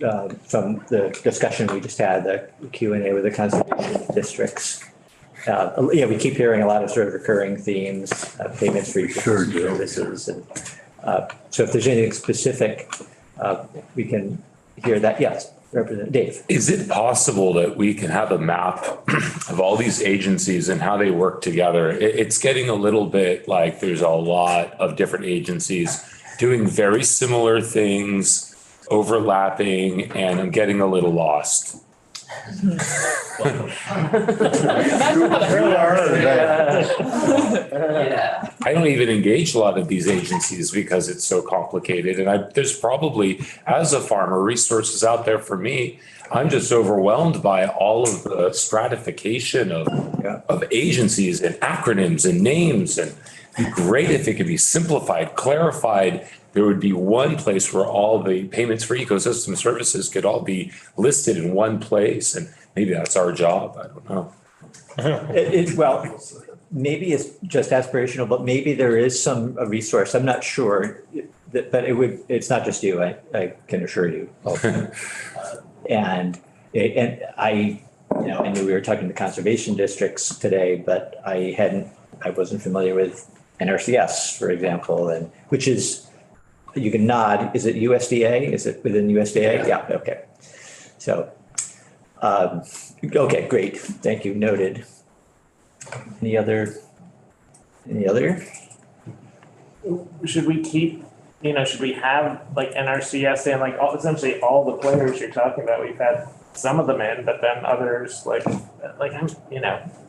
from the discussion we just had, the Q&A with the conservation districts. We keep hearing a lot of sort of recurring themes, payments for services. And so if there's anything specific, we can hear that. Yes, Representative Dave. Is it possible that we can have a map of all these agencies and how they work together? It's getting a little bit like there's a lot of different agencies doing very similar things, overlapping, and I'm getting a little lost. I don't even engage a lot of these agencies because it's so complicated. And there's probably, as a farmer, resources out there for me. I'm just overwhelmed by all of the stratification of agencies and acronyms and names. And it'd be great if it could be simplified, clarified. There would be one place where all the payments for ecosystem services could all be listed in one place. And maybe that's our job. I don't know. Well, maybe it's just aspirational, but maybe there is some resource. I'm not sure, but it's not just you. I can assure you. And I knew we were talking to conservation districts today, but I wasn't familiar with NRCS, for example, and which is, you can nod. Is it USDA? Is it within USDA? Yeah. Okay. So, okay, great. Thank you. Noted. Any other? Should we keep, should we have like NRCS and like essentially all the players you're talking about? We've had some of them in, but then others like I'm,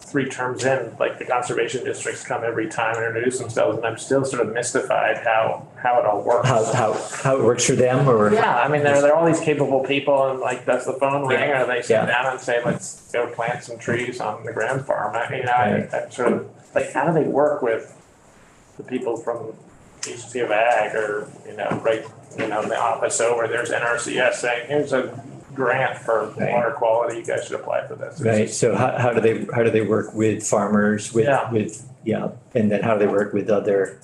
3 terms in, like the conservation districts come every time and introduce themselves, and I'm still sort of mystified how it all works. How it works for them, or yeah, I mean they're all these capable people, and like does the phone ring, or they sit down and say let's go plant some trees on the Grand Farm? I'm sort of like, how do they work with the people from Agency of Ag or the office over? There's NRCS saying here's a grant for water quality, you guys should apply for this. Right. So how do they work with farmers with and then how do they work with other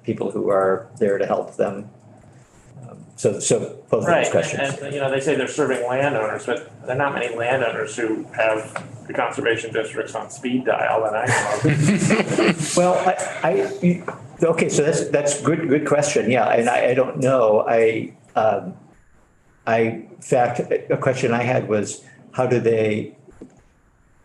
people who are there to help them? So both of those questions. And they say they're serving landowners, but there are not many landowners who have the conservation districts on speed dial that I know of. Well, okay, so that's good question. Yeah, and I don't know. In fact, a question I had was it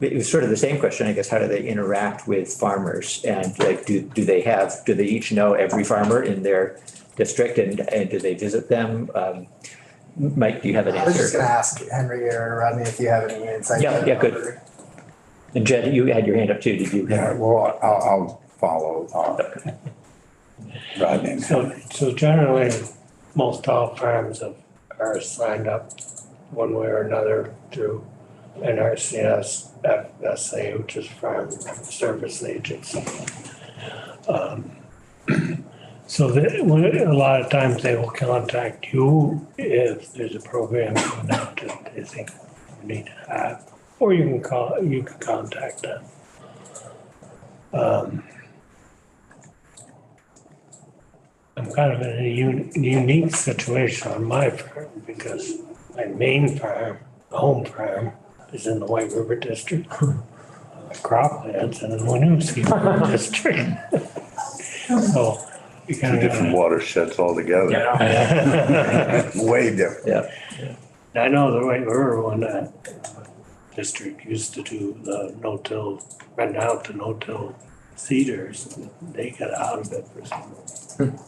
was sort of the same question, I guess, how do they interact with farmers? And like, do they each know every farmer in their district and do they visit them? Mike, do you have an answer? I was just gonna ask Henry or Rodney if you have any insight. Yeah, good. And Jed, you had your hand up too, did you? Yeah, well, I'll follow Rodney. So generally, most all farms are signed up one way or another through NRCS, FSA, which is Farm Service Agency. So a lot of times they will contact you if there's a program going out that they think you need to have, or you can contact them. I'm kind of in a unique situation on my farm because my main farm, home farm, is in the White River District. Croplands in the Winooski District. So you kind of different watersheds altogether. Way different. Yeah. I know the White River one district used to do the no-till, rent out the no-till cedars. They got out of it for some reason.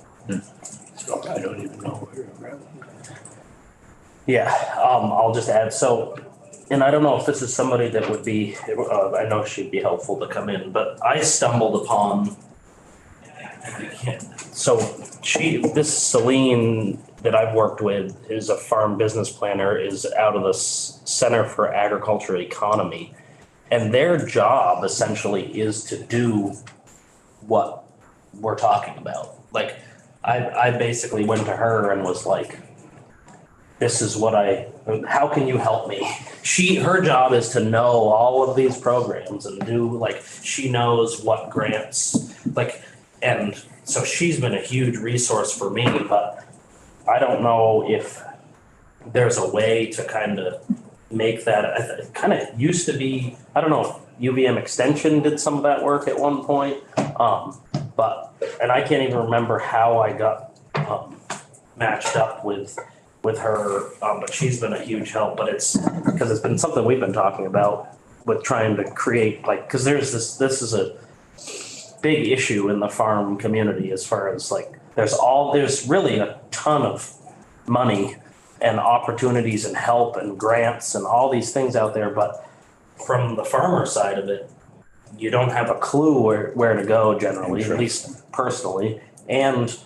So I don't even know where we're at. Yeah, I'll just add, and I don't know if this is somebody that would be, I know she'd be helpful to come in, but I stumbled upon, this Celine that I've worked with is a farm business planner, is out of the Center for Agricultural Economy. And their job essentially is to do what we're talking about. Like, I basically went to her and was like, this is how can you help me? Her job is to know all of these programs and she knows what grants, and so she's been a huge resource for me, but I don't know if there's a way to kind of make that, it kind of used to be, I don't know if UVM Extension did some of that work at one point. And I can't even remember how I got matched up with her, but she's been a huge help. But it's because it's been something we've been talking about with trying to create, like, because this is a big issue in the farm community as far as like there's really a ton of money and opportunities and help and grants and all these things out there, but from the farmer side of it, you don't have a clue where to go generally, at least personally. And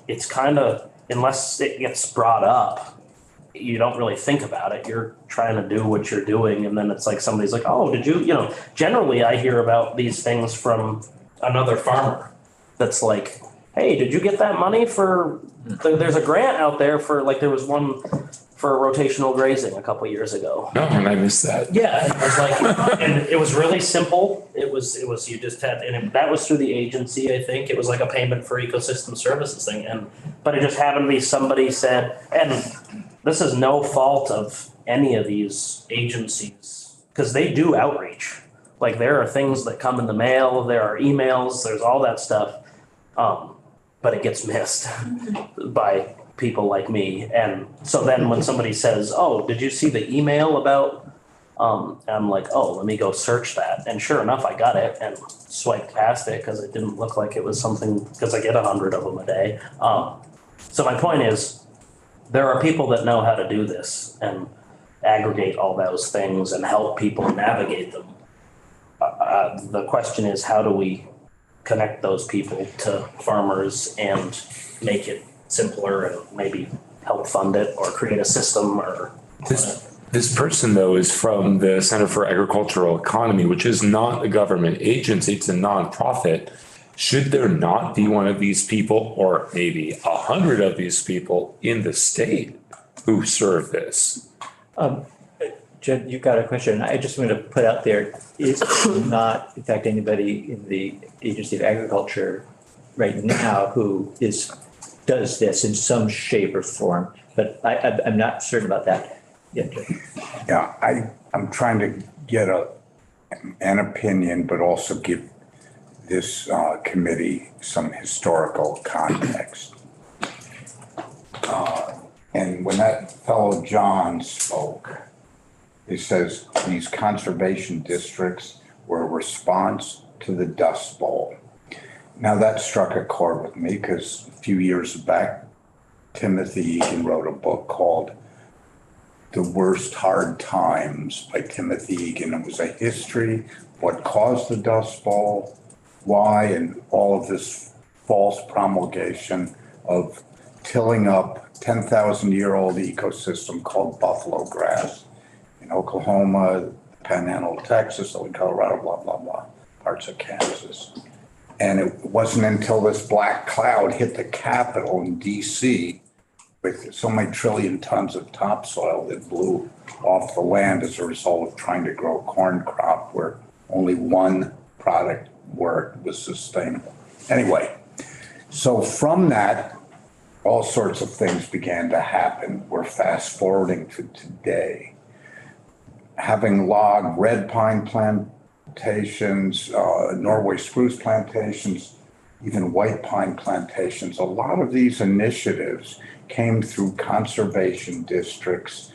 it's kind of, unless it gets brought up, you don't really think about it. You're trying to do what you're doing. And then it's like, somebody's like, oh, did you know, generally I hear about these things from another farmer that's like, hey, did you get that money for, there's a grant out there for, like, there was one for rotational grazing a couple years ago. No, and I missed that. Yeah, it was like, and it was really simple. It was, you just had, that was through the agency, I think. It was like a payment for ecosystem services thing. But it just happened to be somebody said, and this is no fault of any of these agencies, because they do outreach. Like, there are things that come in the mail, there are emails, there's all that stuff. But it gets missed by people like me. And so then when somebody says, oh, did you see the email about, I'm like, oh, let me go search that. And sure enough, I got it and swiped past it because it didn't look like it was something, because I get 100 of them a day. So my point is, there are people that know how to do this and aggregate all those things and help people navigate them. The question is, how do we connect those people to farmers and make it simpler and maybe help fund it or create a system or. This person, though, is from the Center for Agricultural Economy, which is not a government agency. It's a nonprofit. Should there not be one of these people, or maybe 100 of these people in the state who serve this? Jen, you've got a question. I just want to put out there, is not, in fact, anybody in the Agency of Agriculture right now who does this in some shape or form, but I'm not certain about that yet. Yeah, I'm trying to get an opinion, but also give this committee some historical context. And when that fellow John spoke, he says these conservation districts were a response to the Dust Bowl. Now that struck a chord with me because a few years back, Timothy Egan wrote a book called The Worst Hard Times by Timothy Egan. It was a history, what caused the Dust Bowl, why, and all of this false promulgation of tilling up 10,000-year-old ecosystem called buffalo grass in Oklahoma, Panhandle, Texas, Colorado, blah, blah, blah, parts of Kansas. And it wasn't until this black cloud hit the Capitol in DC with so many trillion tons of topsoil that blew off the land as a result of trying to grow a corn crop where only one product worked, was sustainable. Anyway, so from that, all sorts of things began to happen. We're fast forwarding to today. Having logged red pine plantations, Norway spruce plantations, even white pine plantations, a lot of these initiatives came through conservation districts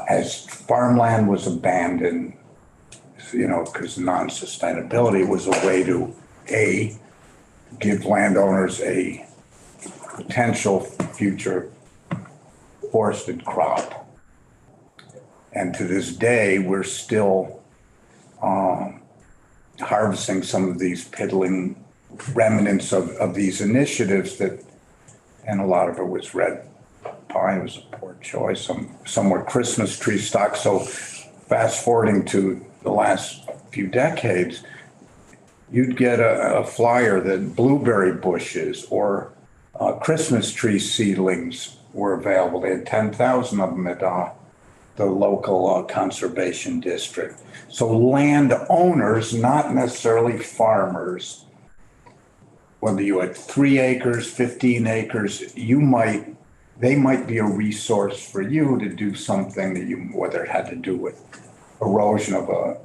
as farmland was abandoned, because non-sustainability was a way to, give landowners a potential future forested crop. And to this day, we're still harvesting some of these piddling remnants of these initiatives and a lot of it was red pine. It was a poor choice. Some were Christmas tree stock. So fast forwarding to the last few decades, you'd get a flyer that blueberry bushes or Christmas tree seedlings were available. They had 10,000 of them at the local conservation district. So landowners, not necessarily farmers, whether you had 3 acres, 15 acres, you might they might be a resource for you to do something that you, whether it had to do with erosion of a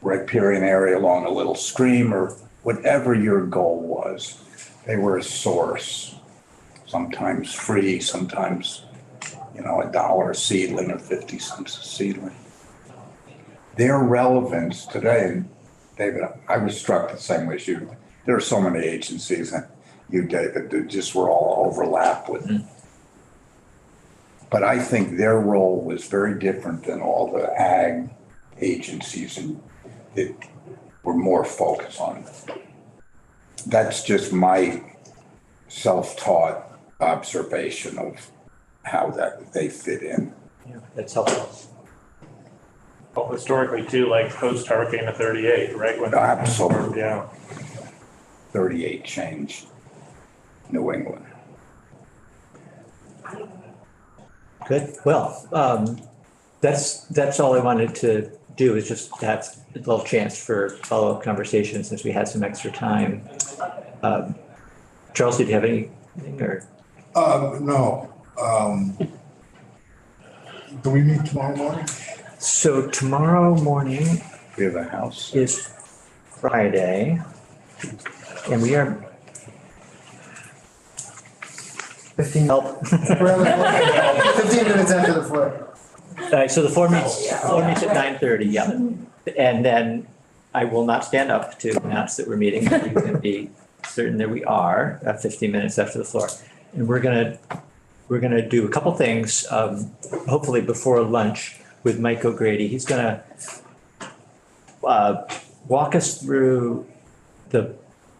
riparian area along a little stream or whatever your goal was. They were a source, sometimes free, sometimes, $1 a seedling or 50 cents a seedling. Their relevance today, and David, I was struck the same way as you. There are so many agencies, and you, David, that just were all overlap with. But I think their role was very different than all the ag agencies and that were more focused on. That's just my self-taught observation of how that they fit in. Yeah, that's helpful. Well, historically too, like post Hurricane of 38, right? When Absolutely. Yeah. 38 changed New England. Good. Well, that's all I wanted to do, is just have a little chance for follow-up conversation since we had some extra time. Charles, did you have anything or? No. Do we meet tomorrow morning? So tomorrow morning We have a house. is Friday, and we are 15, help. we're on the floor. 15 minutes after the floor. So the floor meets at 9:30, yeah. And then I will not stand up to announce that we're meeting. You can be certain that we are 15 minutes after the floor. And we're gonna do a couple things, hopefully before lunch with Mike O'Grady. He's gonna walk us through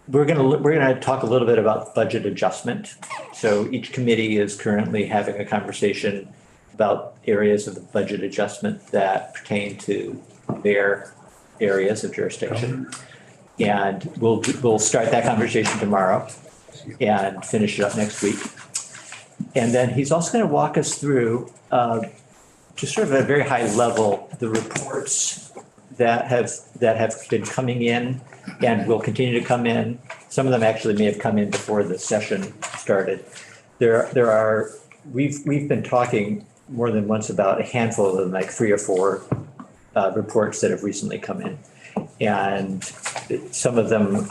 we're gonna talk a little bit about budget adjustment. So each committee is currently having a conversation about areas of the budget adjustment that pertain to their areas of jurisdiction. And we'll start that conversation tomorrow and finish it up next week. And then he's also going to walk us through, just sort of at a very high level, the reports that have been coming in and will continue to come in. Some of them actually may have come in before the session started. We've been talking more than once about a handful of them, like 3 or 4 reports that have recently come in. And some of them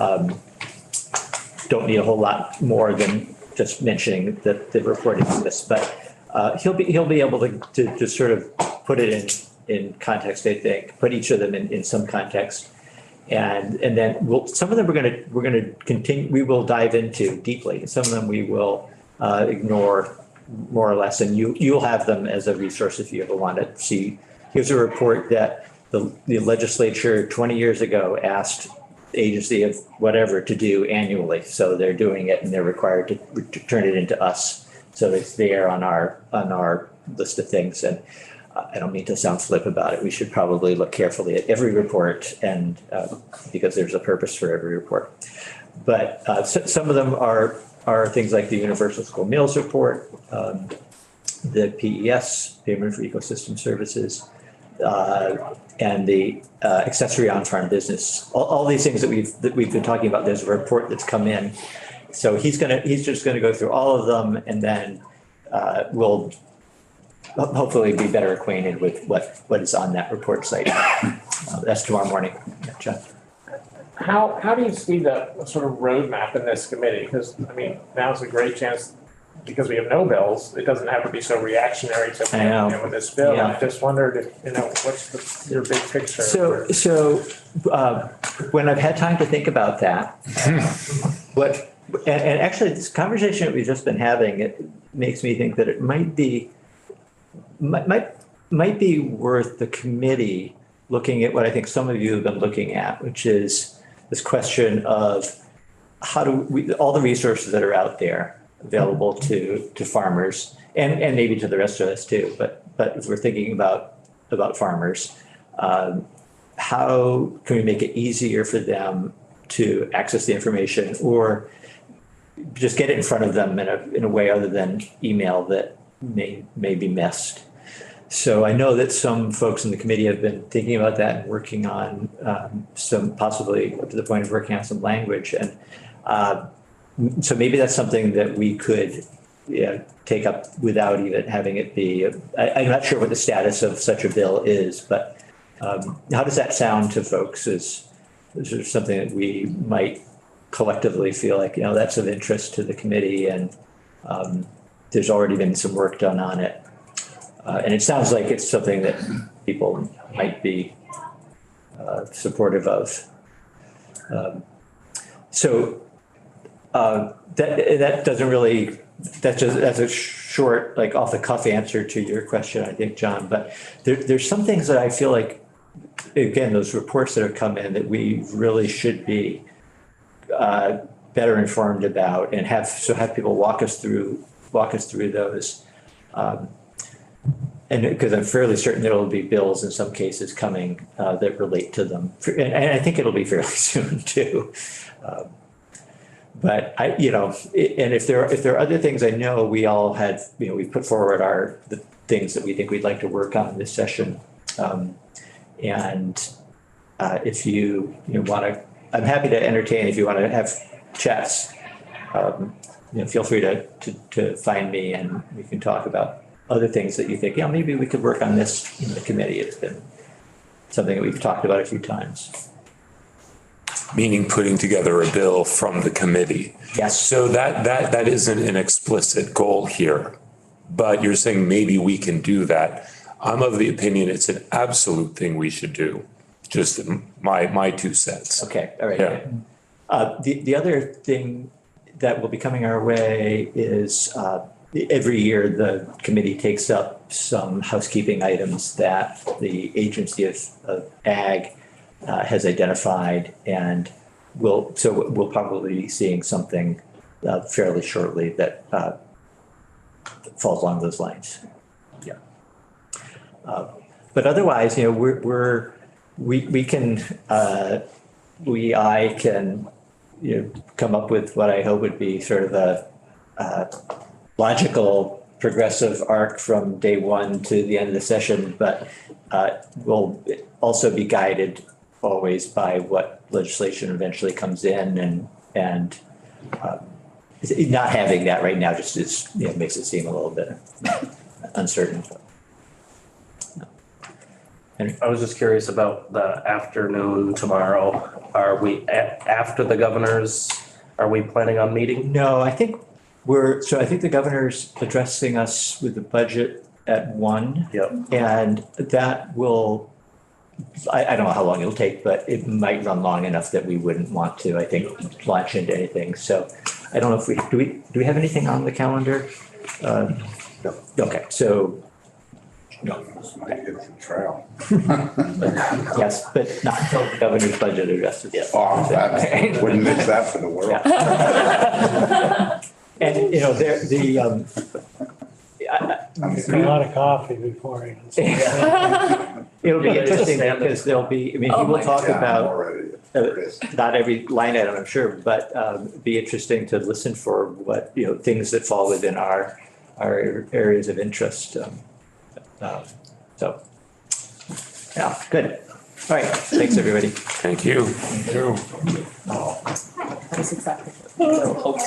don't need a whole lot more than just mentioning that the report exists, but he'll be able to just sort of put it in context, I think, put each of them in some context. And then some of them we're gonna continue, we will dive into deeply. Some of them we will ignore more or less, and you'll have them as a resource if you ever want to see. Here's a report that the legislature 20 years ago asked the agency of whatever to do annually. So they're doing it and they're required to turn it into us. So it's there on our list of things. And I don't mean to sound flip about it. We should probably look carefully at every report, and because there's a purpose for every report. But some of them are things like the Universal School Meals Report, the PES, Payment for Ecosystem Services, and the accessory on-farm business. All these things that we've been talking about. There's a report that's come in, so he's just gonna go through all of them, and then we'll hopefully be better acquainted with what is on that report site. That's tomorrow morning. Jeff. How do you see the sort of roadmap in this committee? Because, I mean, now's a great chance, because we have no bills, it doesn't have to be so reactionary to, I know. with this bill. Yeah. I just wondered if, what's your big picture? So when I've had time to think about that, and actually this conversation that we've just been having, it makes me think that it might be worth the committee looking at what I think some of you have been looking at, which is this question of how do we, all the resources that are out there available to farmers and maybe to the rest of us too, but if we're thinking about farmers, how can we make it easier for them to access the information, or just get it in front of them in a way other than email that may be missed? So I know that some folks in the committee have been thinking about that and working on some, possibly up to the point of working on some language. And so maybe that's something that we could take up without even having it be, I'm not sure what the status of such a bill is, but how does that sound to folks? Is there something that we might collectively feel like, that's of interest to the committee, and there's already been some work done on it. And it sounds like it's something that people might be supportive of. That doesn't really, that's a short, like off the cuff answer to your question, I think, John, but there's some things that I feel like, again, those reports that have come in that we really should be better informed about, and have people walk us through those. And because I'm fairly certain there will be bills in some cases coming that relate to them. And I think it'll be fairly soon too. But and if there are other things, I know we all had, we've put forward the things that we think we'd like to work on in this session. If you want to, I'm happy to entertain, if you want to have chats, feel free to find me, and we can talk about other things that you think, maybe we could work on this in the committee. It's been something that we've talked about a few times. Meaning putting together a bill from the committee. Yes. So that isn't an explicit goal here, but you're saying maybe we can do that. I'm of the opinion it's an absolute thing we should do. Just my 2 cents. Okay, all right. Yeah. The other thing that will be coming our way is every year the committee takes up some housekeeping items that the Agency of Ag has identified, and we'll probably be seeing something fairly shortly that falls along those lines. Yeah. But otherwise, I can come up with what I hope would be sort of a logical progressive arc from day one to the end of the session, but will also be guided always by what legislation eventually comes in, and not having that right now just is, makes it seem a little bit uncertain. I was just curious about the afternoon tomorrow. Are we, after the governor's, are we planning on meeting? No, I think the governor's addressing us with the budget at 1. Yep. And that will, I don't know how long it'll take, but it might run long enough that we wouldn't want to, I think, launch into anything. So I don't know if do we have anything on the calendar? No. Okay, so. No. This might hit the trail. Yes, but not until the governor's budget addresses. Yes. Oh, that, wouldn't miss that for the world. Yeah. And, A lot of coffee before he can say it'll be interesting because there'll be, he will talk Yeah, I'm about, already- not every line item, I'm sure, but be interesting to listen for what, things that fall within our areas of interest. So, yeah, good. All right, thanks, everybody. Thank you. That is exactly what